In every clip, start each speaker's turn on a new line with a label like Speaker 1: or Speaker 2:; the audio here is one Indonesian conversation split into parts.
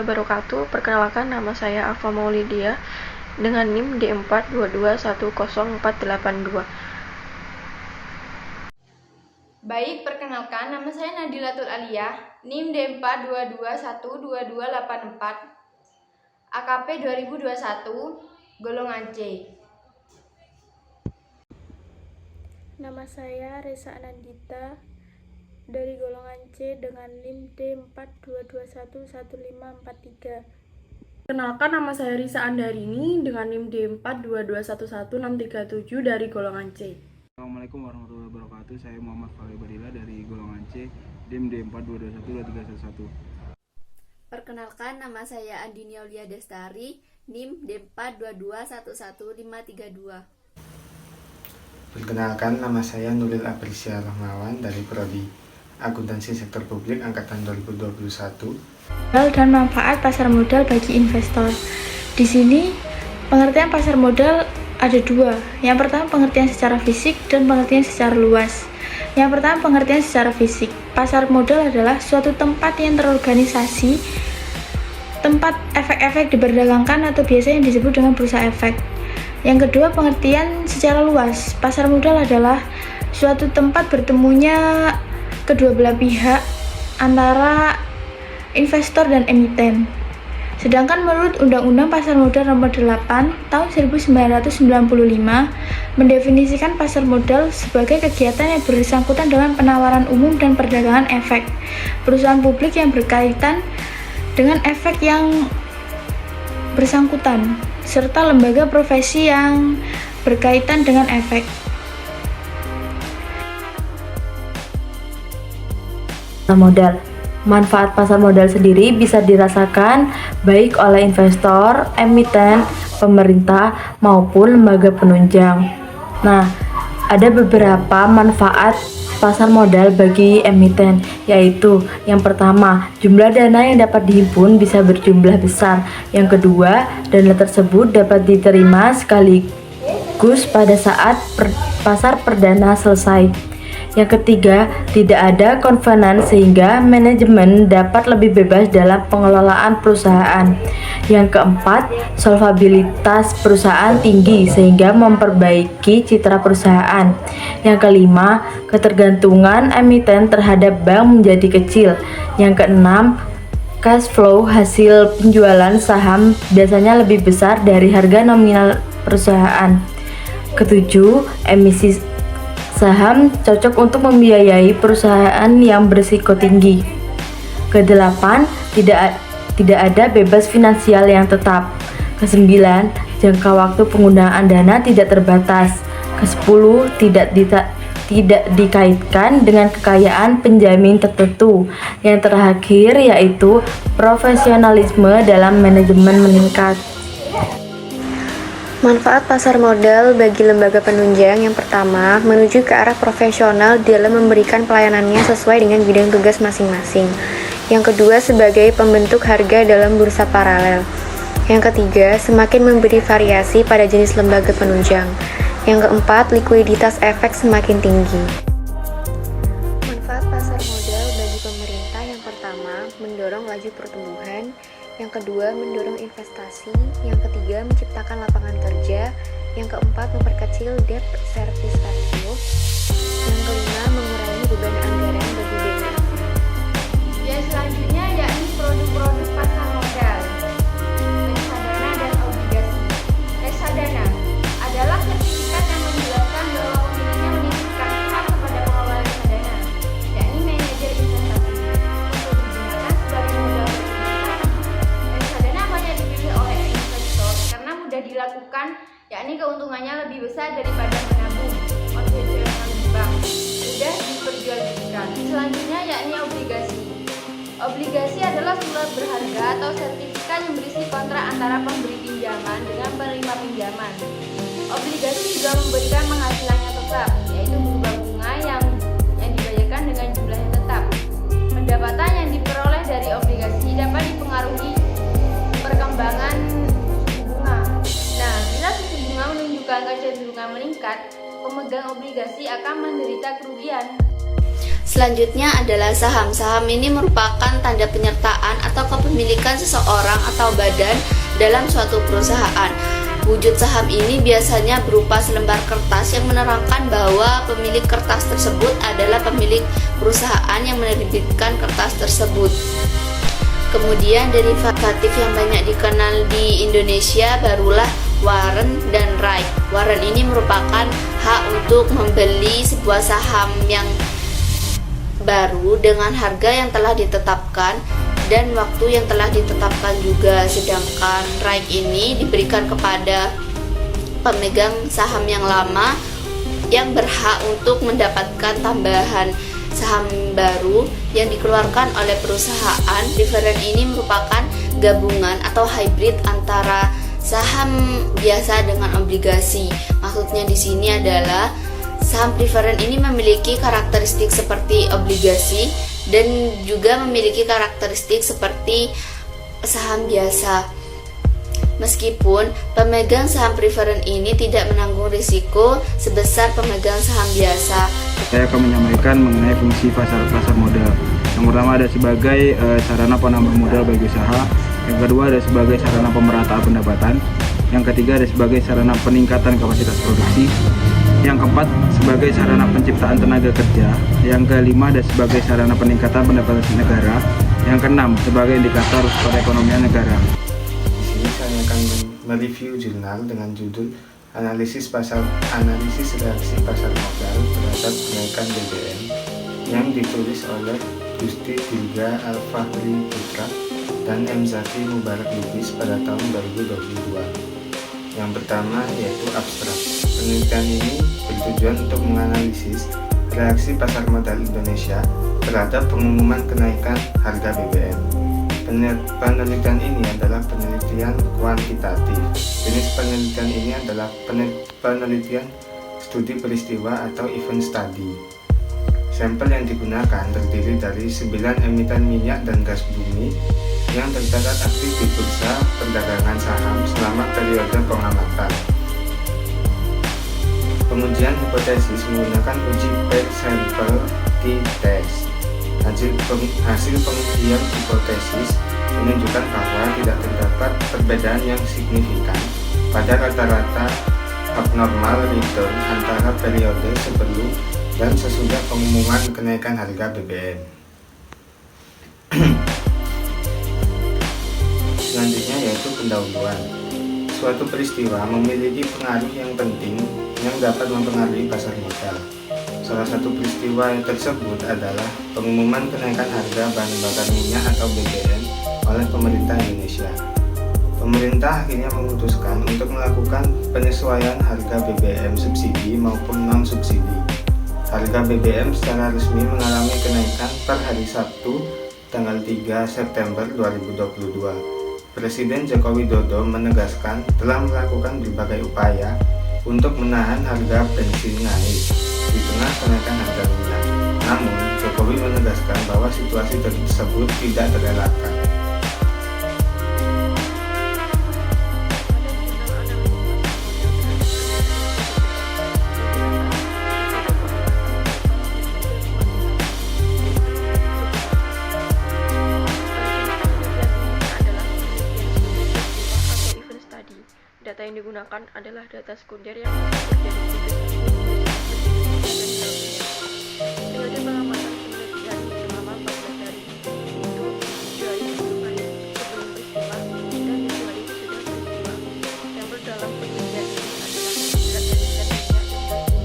Speaker 1: warahmatullahi wabarakatuh. Perkenalkan, nama saya Alfa Maulidia dengan NIM D422104882.
Speaker 2: Baik, perkenalkan, nama saya Nadilatul Aliyah, NIM D422122284, AKP 2021, golongan C.
Speaker 3: Nama saya Reza Anandita dari golongan C dengan NIM D422111543.
Speaker 4: Perkenalkan, nama saya Risa Andarini dengan NIM D422111637 dari golongan C.
Speaker 5: Assalamualaikum warahmatullahi wabarakatuh. Saya Muhammad Fahri Badila dari golongan C, NIM D422122311.
Speaker 6: Perkenalkan, nama saya Andini Aulia Destari, NIM D422111532.
Speaker 7: Perkenalkan, nama saya Nuril Aprilsia Rahmawan dari Prodi Akuntansi Sektor Publik Angkatan 2021.
Speaker 3: Dan manfaat pasar modal bagi investor. Di sini, pengertian pasar modal ada dua. Yang pertama, pengertian secara fisik dan pengertian secara luas. Yang pertama, pengertian secara fisik. Pasar modal adalah suatu tempat yang terorganisasi, tempat efek-efek diperdagangkan atau biasanya disebut dengan bursa efek. Yang kedua, pengertian secara luas. Pasar modal adalah suatu tempat bertemunya kedua belah pihak antara investor dan emiten. Sedangkan menurut Undang-Undang Pasar Modal Nomor 8 Tahun 1995 mendefinisikan pasar modal sebagai kegiatan yang bersangkutan dengan penawaran umum dan perdagangan efek perusahaan publik yang berkaitan dengan efek yang bersangkutan serta lembaga profesi yang berkaitan dengan efek.
Speaker 8: Modal. Manfaat pasar modal sendiri bisa dirasakan baik oleh investor, emiten, pemerintah, maupun lembaga penunjang. Nah, ada beberapa manfaat pasar modal bagi emiten, yaitu yang pertama, jumlah dana yang dapat dihimpun bisa berjumlah besar. Yang kedua, dana tersebut dapat diterima sekaligus pada saat pasar perdana selesai. Yang ketiga, tidak ada kovenan sehingga manajemen dapat lebih bebas dalam pengelolaan perusahaan. Yang keempat, solvabilitas perusahaan tinggi sehingga memperbaiki citra perusahaan. Yang kelima, ketergantungan emiten terhadap bank menjadi kecil. Yang keenam, cash flow hasil penjualan saham biasanya lebih besar dari harga nominal perusahaan. Ketujuh, emisi saham cocok untuk membiayai perusahaan yang berisiko tinggi. Kedelapan, tidak ada bebas finansial yang tetap. Kesembilan, jangka waktu penggunaan dana tidak terbatas. Kesepuluh, tidak dikaitkan dengan kekayaan penjamin tertentu. Yang terakhir yaitu profesionalisme dalam manajemen meningkat.
Speaker 1: Manfaat pasar modal bagi lembaga penunjang yang pertama, menuju ke arah profesional dalam memberikan pelayanannya sesuai dengan bidang tugas masing-masing. Yang kedua, sebagai pembentuk harga dalam bursa paralel. Yang ketiga, semakin memberi variasi pada jenis lembaga penunjang. Yang keempat, likuiditas efek semakin tinggi. Manfaat pasar modal bagi pemerintah yang pertama, mendorong laju pertumbuhan. Yang kedua, mendorong investasi. Yang ketiga, menciptakan lapangan kerja. Yang keempat, memperkecil debt service ratio. Yang kelima, mengurangi beban anggaran bagi BUMN.
Speaker 2: Yang selanjutnya yakni produk-produk pasar modal, reksadana dan obligasi. Reksadana adalah sertifikat yang menjelaskan bahwa pemiliknya menitipkan hak kepada pengelola reksadana, yakni manajer investasi, untuk digunakan sebagai modal berinvestasi. Reksadana banyak dipilih oleh investor karena mudah dilakukan, yakni keuntungannya lebih besar daripada menabung konvensional di bank, mudah diperjualbelikan. Selanjutnya yakni obligasi. Obligasi adalah surat berharga atau sertifikat yang berisi kontrak antara pemberi pinjaman dengan penerima pinjaman. Obligasi juga memberikan penghasilan yang tetap, yaitu berupa bunga yang dibayarkan dengan jumlah yang tetap. Pendapatan yang diperoleh dari obligasi dapat dipengaruhi perkembangan suku bunga. Nah, bila suku bunga menunjukkan kecenderungan meningkat, pemegang obligasi akan menderita kerugian.
Speaker 6: Selanjutnya adalah saham. Saham ini merupakan tanda penyertaan atau kepemilikan seseorang atau badan dalam suatu perusahaan. Wujud saham ini biasanya berupa selembar kertas yang menerangkan bahwa pemilik kertas tersebut adalah pemilik perusahaan yang menerbitkan kertas tersebut. Kemudian derivatif yang banyak dikenal di Indonesia barulah warrant dan right. Warrant ini merupakan hak untuk membeli sebuah saham yang baru dengan harga yang telah ditetapkan dan waktu yang telah ditetapkan juga. Sedangkan right ini diberikan kepada pemegang saham yang lama yang berhak untuk mendapatkan tambahan saham baru yang dikeluarkan oleh perusahaan. Preferred ini merupakan gabungan atau hybrid antara saham biasa dengan obligasi. Maksudnya di sini adalah saham preferred ini memiliki karakteristik seperti obligasi dan juga memiliki karakteristik seperti saham biasa. Meskipun pemegang saham preferred ini tidak menanggung risiko sebesar pemegang saham biasa.
Speaker 5: Saya akan menyampaikan mengenai fungsi pasar modal. Yang pertama ada sebagai sarana penambah modal bagi usaha. Yang kedua ada sebagai sarana pemerataan pendapatan. Yang ketiga ada sebagai sarana peningkatan kapasitas produksi. Yang keempat sebagai sarana penciptaan tenaga kerja. Yang kelima ada sebagai sarana peningkatan pendapatan negara. Yang keenam sebagai indikator perekonomian negara.
Speaker 7: Di sini saya akan mereview jurnal dengan judul Analisis Reaksi Pasar Modal Terhadap Kenaikan BBM yang ditulis oleh Gusti Dirga Al-Fahri Putra dan M. Zaki Mubarak Lubis pada tahun 2022. Yang pertama yaitu abstrak. Penelitian ini bertujuan untuk menganalisis reaksi pasar modal Indonesia terhadap pengumuman kenaikan harga BBM. Penelitian ini adalah penelitian kuantitatif. Jenis penelitian ini adalah penelitian studi peristiwa atau event study. Sampel yang digunakan terdiri dari 9 emiten minyak dan gas bumi yang tercatat aktif di bursa perdagangan saham selama periode pengamatan. Pengujian hipotesis menggunakan uji pair sample t-test. Hasil pengujian hipotesis menunjukkan bahwa tidak terdapat perbedaan yang signifikan pada rata-rata abnormal return antara periode sebelum dan sesudah pengumuman kenaikan harga BBM. Selanjutnya yaitu pendahuluan. Suatu peristiwa memiliki pengaruh yang penting yang dapat mempengaruhi pasar modal. Salah satu peristiwa yang tersebut adalah pengumuman kenaikan harga bahan bakar minyak atau BBM oleh pemerintah Indonesia. Pemerintah akhirnya memutuskan untuk melakukan penyesuaian harga BBM subsidi maupun non-subsidi. Harga BBM secara resmi mengalami kenaikan per hari Sabtu tanggal 3 September 2022. Presiden Joko Widodo menegaskan telah melakukan berbagai upaya untuk menahan harga bensin naik di tengah kenaikan harga minyak. Namun, Jokowi menegaskan bahwa situasi tersebut tidak terelakkan.
Speaker 4: Data yang digunakan adalah data sekunder yang terjadi di periode pengamatan penelitian selama 14 hari, yaitu 7 hari sebelum peristiwa dan 7 hari sesudah peristiwa. Sampel dalam penelitian ini adalah 9 emiten minyak dan gas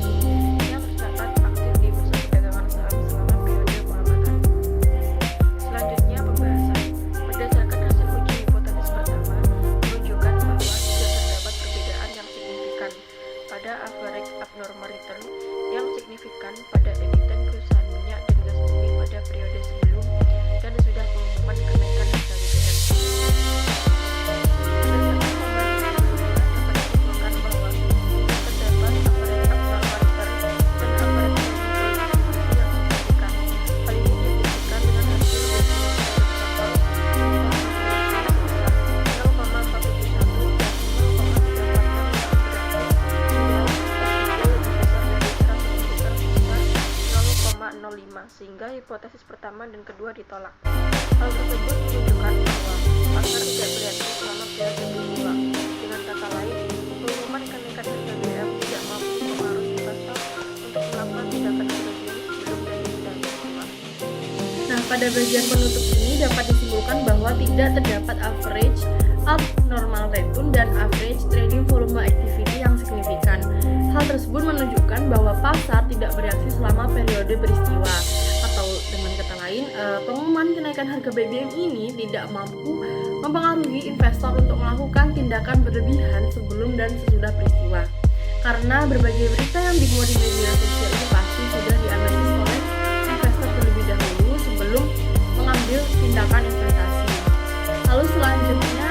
Speaker 4: bumi yang tercatat aktif di bursa perdagangan saham selama periode pengamatan. Selanjutnya pembahasan. Berdasarkan hasil uji hipotesis pertama menunjukkan bahwa perbedaan yang signifikan pada average abnormal return yang signifikan sehingga hipotesis pertama dan kedua ditolak. Hal tersebut menunjukkan bahwa pasar tidak bereaksi selama periode peristiwa. Dengan kata lain, pengumuman kenaikan harga BBM tidak mampu mempengaruhi pasar untuk melakukan tindakan berlebihan sebelum dan sesudah peristiwa.
Speaker 9: Nah, pada bagian penutup ini dapat disimpulkan bahwa tidak terdapat average abnormal return dan average trading volume activity yang signifikan. Hal tersebut menunjukkan bahwa pasar tidak bereaksi selama periode peristiwa, atau dengan kata lain, pengumuman kenaikan harga BBM ini tidak mampu mempengaruhi investor untuk melakukan tindakan berlebihan sebelum dan sesudah peristiwa. Karena berbagai berita yang dimuat di media sosial ini pasti sudah dianalisis oleh investor terlebih dahulu sebelum mengambil tindakan investasi. Lalu selanjutnya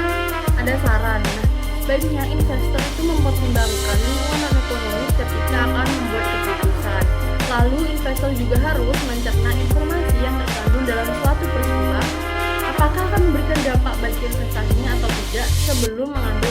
Speaker 9: ada saran. Sebaiknya investor itu mempertimbangkan lingkungan ekonomi ketika akan membuat keputusan. Lalu investor juga harus mencerna informasi yang terkandung dalam suatu peristiwa, apakah akan memberikan dampak bagi investasinya atau tidak sebelum mengambil